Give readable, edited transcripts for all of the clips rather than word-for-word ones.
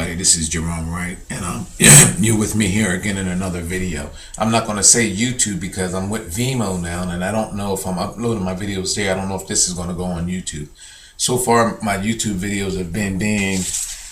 everybody, this is Jerome Wright, and you're with me here again in another video. I'm not going to say YouTube because I'm with Vimeo now, and I don't know if I'm uploading my videos there. I don't know if this is going to go on YouTube. So far, my YouTube videos have been being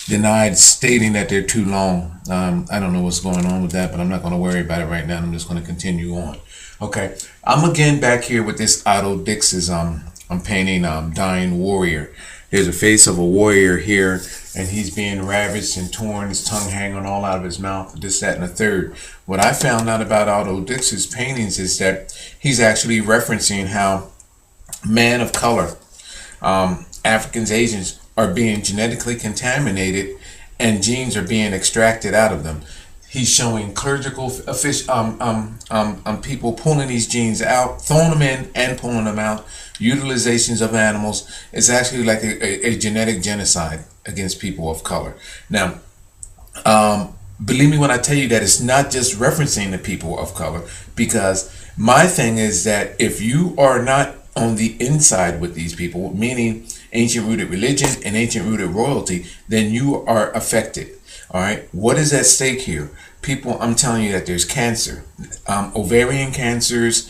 denied, stating that they're too long. I don't know what's going on with that, but I'm not going to worry about it right now. I'm just going to continue on. Okay, I'm again back here with this Otto Dix's I'm painting Dying Warrior. There's a face of a warrior here, and he's being ravaged and torn, his tongue hanging all out of his mouth, this, that, and the third. What I found out about Otto Dix's paintings is that he's actually referencing how men of color, Africans, Asians, are being genetically contaminated and genes are being extracted out of them. He's showing clerical people pulling these genes out, throwing them in and pulling them out. Utilizations of animals. It's actually like a genetic genocide against people of color. Now, believe me when I tell you that it's not just referencing the people of color, because my thing is that if you are not on the inside with these people, meaning ancient rooted religion and ancient rooted royalty, then you are affected. All right, what is at stake here? People, I'm telling you that there's cancer, ovarian cancers,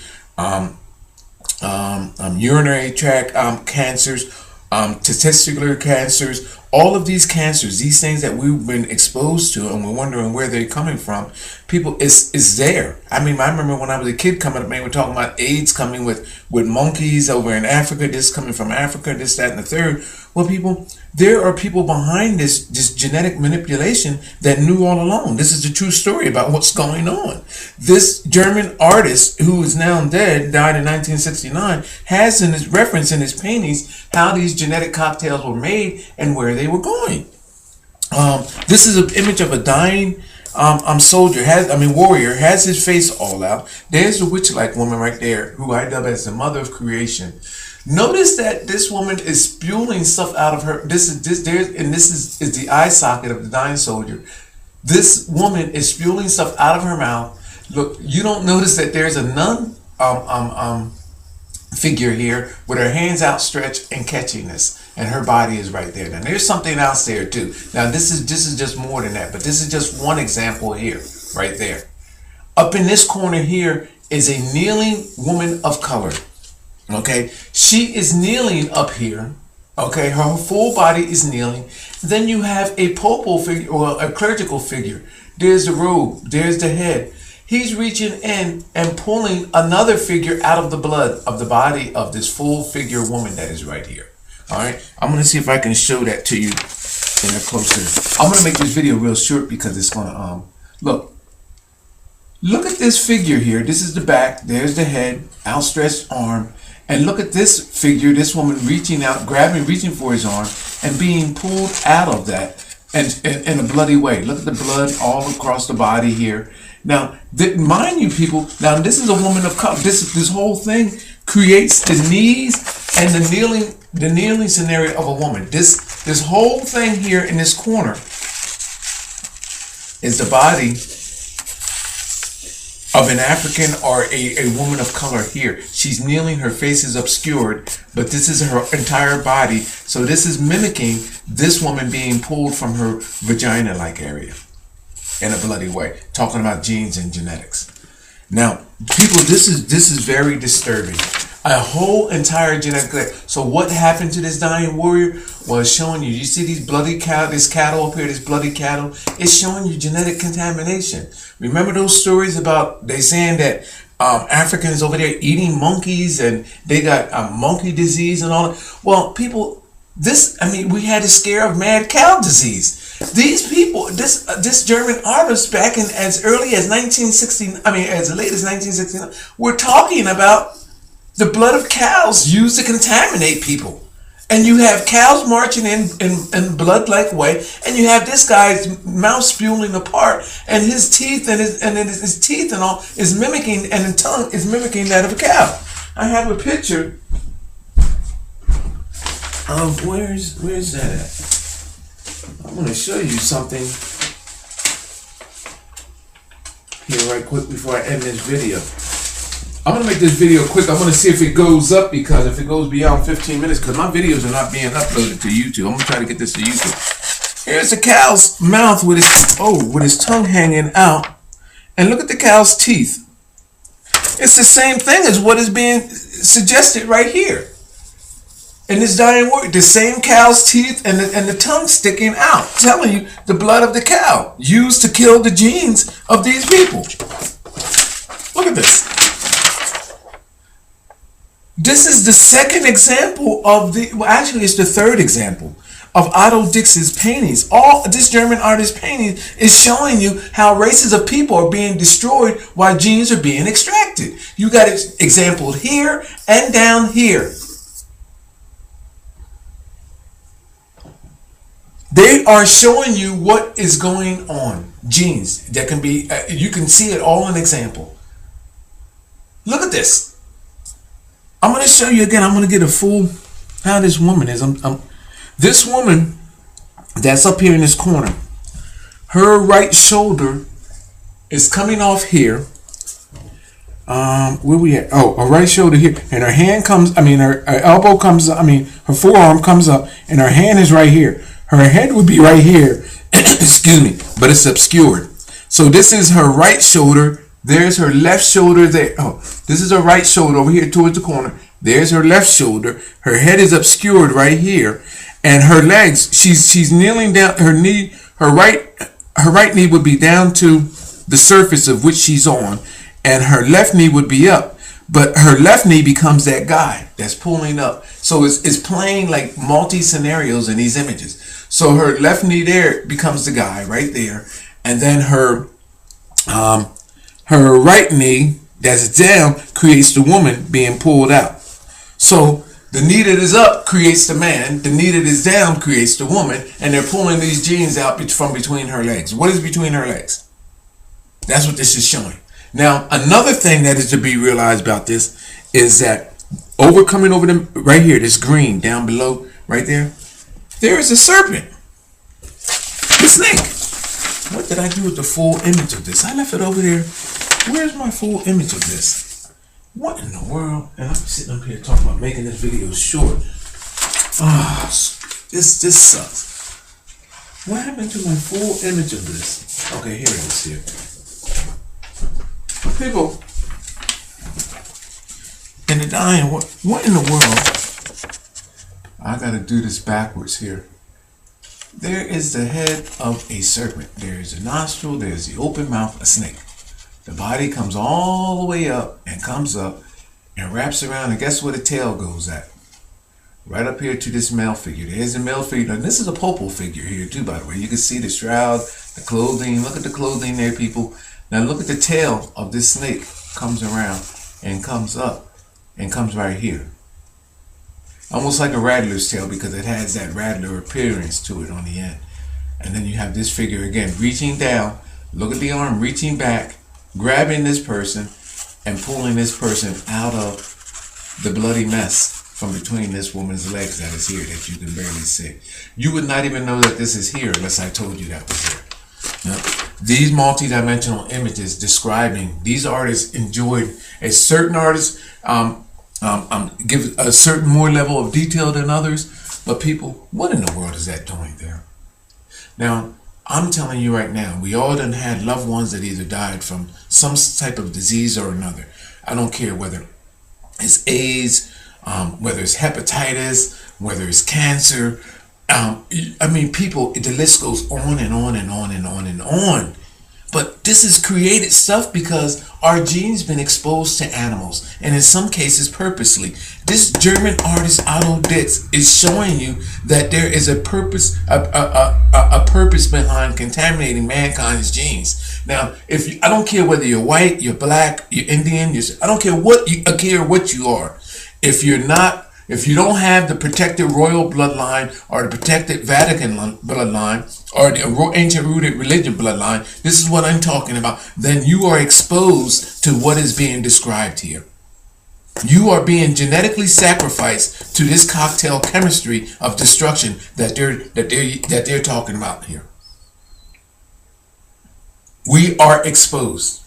urinary tract cancers, testicular cancers, all of these cancers, these things that we've been exposed to and we're wondering where they're coming from. People, is there. I mean, I remember when I was a kid coming up, man, we're talking about AIDS coming with monkeys over in Africa, this coming from Africa, this, that, and the third. Well, people, there are people behind this genetic manipulation that knew all along. This is the true story about what's going on. This German artist, who is now dead, died in 1969, has in his reference in his paintings how these genetic cocktails were made and where they were going. This is an image of a dying soldier, warrior, has his face all out. There's a witch-like woman right there, who I dub as the mother of creation. Notice that this woman is spewing stuff out of her. This is the eye socket of the dying soldier. This woman is spewing stuff out of her mouth. Look, you don't notice that there's a nun figure here with her hands outstretched and catching this, and her body is right there. Now there's something else there too. Now this is just more than that, but this is just one example here, right there. Up in this corner here is a kneeling woman of color. Okay, she is kneeling up here. Okay, her full body is kneeling. Then you have a popal figure or a clerical figure. There's the robe, there's the head. He's reaching in and pulling another figure out of the blood of the body of this full figure woman that is right here. All right, I'm going to see if I can show that to you in a closer. I'm going to make this video real short because it's going to, look at this figure here. This is the back, there's the head, outstretched arm. And look at this figure, this woman reaching out, reaching for his arm and being pulled out of that and in a bloody way. Look at the blood all across the body here. Now, mind you people, now this is a woman of color. This whole thing creates the knees and the kneeling scenario of a woman. This whole thing here in this corner is the body of an African or a woman of color here. She's kneeling, her face is obscured, but this is her entire body. So this is mimicking this woman being pulled from her vagina-like area in a bloody way, talking about genes and genetics. Now, people, this is very disturbing. A whole entire genetic. So what happened to this dying warrior was showing you. You see these bloody cattle, this cattle up here, this bloody cattle. It's showing you genetic contamination. Remember those stories about they saying that Africans over there eating monkeys and they got monkey disease and all that. Well, people, we had a scare of mad cow disease. These people, this German artist back in as early as as late as 1969, we're talking about the blood of cows used to contaminate people. And you have cows marching in blood-like way, and you have this guy's mouth spewing apart, and his teeth and his teeth and all is mimicking, and the tongue is mimicking that of a cow. I have a picture of where's that at? I'm going to show you something here right quick before I end this video. I'm going to make this video quick. I'm going to see if it goes up, because if it goes beyond 15 minutes, because my videos are not being uploaded to YouTube. I'm going to try to get this to YouTube. Here's the cow's mouth with his tongue hanging out. And look at the cow's teeth. It's the same thing as what is being suggested right here. In this dying work, the same cow's teeth and the tongue sticking out, telling you the blood of the cow used to kill the genes of these people. Look at this. This is the second example of actually it's the third example of Otto Dix's paintings. All this German artist painting is showing you how races of people are being destroyed while genes are being extracted. You got it exampled here and down here. They are showing you what is going on. Genes that can be, you can see it all in example. Look at this. I'm going to show you again. I'm going to get a full how this woman is. This woman that's up here in this corner, her right shoulder is coming off here. Where we at? Oh, her right shoulder here, and her hand comes. Her elbow comes. Her forearm comes up, and her hand is right here. Her head would be right here. Excuse me, but it's obscured. So this is her right shoulder. There's her left shoulder there. Oh, this is her right shoulder over here towards the corner. There's her left shoulder. Her head is obscured right here, and her legs. She's kneeling down. Her right knee would be down to the surface of which she's on, and her left knee would be up. But her left knee becomes that guy that's pulling up. So it's playing like multi scenarios in these images. So her left knee there becomes the guy right there, and then her right knee that's down creates the woman being pulled out. So the knee that is up creates the man, the knee that is down creates the woman, and they're pulling these genes out from between her legs. What is between her legs? That's what this is showing. Now, another thing that is to be realized about this is that coming over them right here, this green down below, right there, there is a serpent, the snake. What did I do with the full image of this? I left it over there. Where's my full image of this? What in the world? And I'm sitting up here talking about making this video short. This sucks. What happened to my full image of this? Okay, here it is here. People in the dying, what in the world? I gotta do this backwards here. There is the head of a serpent. There is a nostril. There's the open mouth, a snake. The body comes all the way up and comes up and wraps around. And guess where the tail goes at? Right up here to this male figure. There's a male figure. Now, this is a popal figure here too, by the way. You can see the shroud, the clothing. Look at the clothing there, people. Now look at the tail of this snake. Comes around and comes up and comes right here. Almost like a rattler's tail because it has that rattler appearance to it on the end. And then you have this figure again reaching down. Look at the arm reaching back, grabbing this person and pulling this person out of the bloody mess from between this woman's legs that is here that you can barely see. You would not even know that this is here unless I told you that was here. Now, these multi-dimensional images describing these artists enjoyed a certain artist give a certain more level of detail than others, but people, what in the world is that doing there? Now, I'm telling you right now, we all done had loved ones that either died from some type of disease or another. I don't care whether it's AIDS, whether it's hepatitis, whether it's cancer. People, the list goes on and on and on and on and on. But this is created stuff because our genes been exposed to animals, and in some cases purposely. This German artist Otto Dix is showing you that there is a purpose, a purpose behind contaminating mankind's genes. Now, I don't care whether you're white, you're black, you're Indian, I don't care what you are. If you don't have the protected royal bloodline or the protected Vatican bloodline or the ancient rooted religion bloodline, this is what I'm talking about, then you are exposed to what is being described here. You are being genetically sacrificed to this cocktail chemistry of destruction that they're talking about here. We are exposed.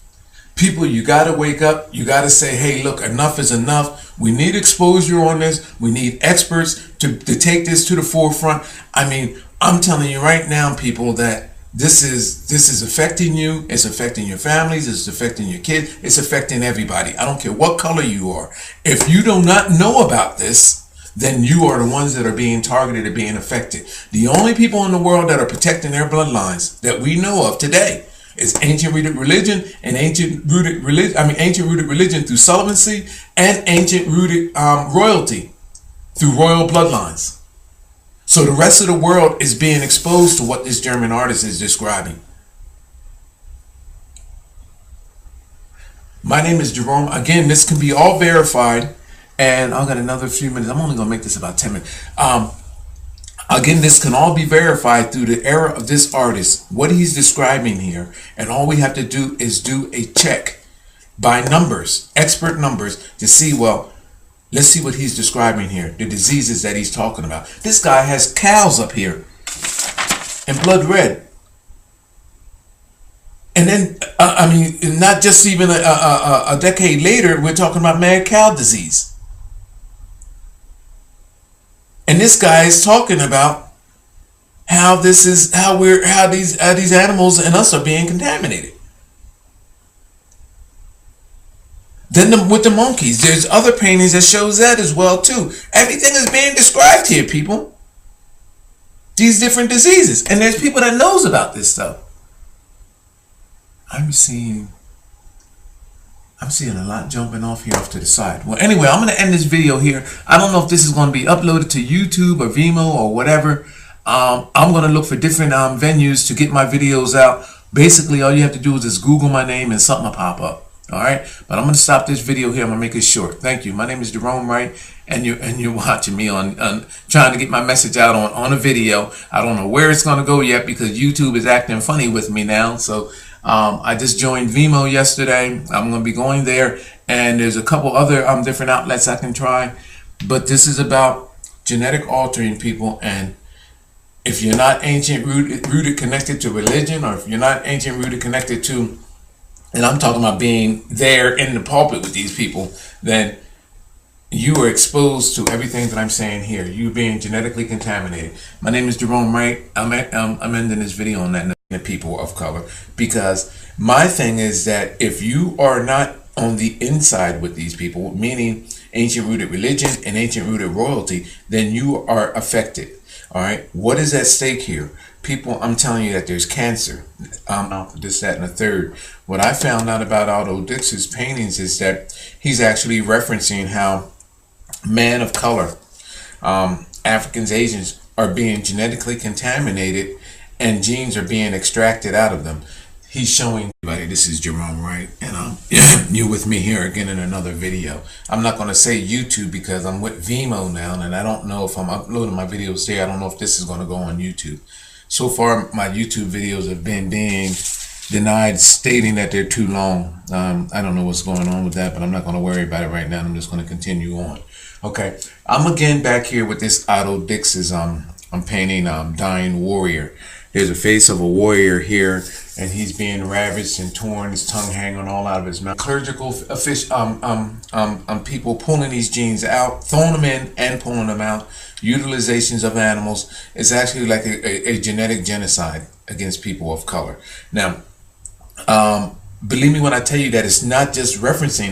People, you got to wake up. You got to say, hey, look, enough is enough. We need exposure on this. We need experts to take this to the forefront. I mean, I'm telling you right now, people, that this is affecting you. It's affecting your families. It's affecting your kids. It's affecting everybody. I don't care what color you are. If you do not know about this, then you are the ones that are being targeted and being affected. The only people in the world that are protecting their bloodlines that we know of today is ancient rooted religion and ancient rooted religion through celibacy and ancient rooted royalty through royal bloodlines. So the rest of the world is being exposed to what this German artist is describing. My name is Jerome. Again, this can be all verified, and I've got another few minutes. I'm only going to make this about 10 minutes. Again, this can all be verified through the era of this artist, what he's describing here. And all we have to do is do a check by numbers, expert numbers, to see, well, let's see what he's describing here, the diseases that he's talking about. This guy has cows up here and blood red. And then, I mean, not just even a decade later, we're talking about mad cow disease. And this guy is talking about how this is how these animals and us are being contaminated. Then with the monkeys, there's other paintings that shows that as well too. Everything is being described here, people. These different diseases, and there's people that knows about this stuff. I'm seeing a lot jumping off here off to the side. Well, anyway, I'm going to end this video here. I don't know if this is going to be uploaded to YouTube or Vimeo or whatever. I'm going to look for different venues to get my videos out. Basically, all you have to do is just Google my name and something will pop up. All right, but I'm going to stop this video here. I'm going to make it short. Thank you. My name is Jerome Wright, and you're watching me on trying to get my message out on a video. I don't know where it's going to go yet because YouTube is acting funny with me now. So I just joined Vimeo yesterday. I'm going to be going there, and there's a couple other different outlets I can try. But this is about genetic altering, people. And if you're not ancient rooted connected to religion, or if you're not ancient rooted connected to, and I'm talking about being there in the pulpit with these people, then you are exposed to everything that I'm saying here. You being genetically contaminated. My name is Jerome Wright. I'm ending this video on that, the people of color, because my thing is that if you are not on the inside with these people, meaning ancient rooted religion and ancient rooted royalty, then you are affected. All right, what is at stake here? People, I'm telling you that there's cancer, this, that, and the third. What I found out about Otto Dix's paintings is that he's actually referencing how men of color, Africans, Asians, are being genetically contaminated and genes are being extracted out of them. He's showing everybody, this is Jerome Wright, and you're with me here again in another video. I'm not going to say YouTube because I'm with Vimeo now, and I don't know if I'm uploading my videos there. I don't know if this is going to go on YouTube. So far, my YouTube videos have been being denied, stating that they're too long. I don't know what's going on with that, but I'm not going to worry about it right now. I'm just going to continue on. Okay, I'm again back here with this Otto Dix's I'm painting Dying Warrior. There's a face of a warrior here, and he's being ravaged and torn, his tongue hanging all out of his mouth. Clerical people pulling these genes out, throwing them in and pulling them out. Utilizations of animals. It's actually like a genetic genocide against people of color. Now, believe me when I tell you that it's not just referencing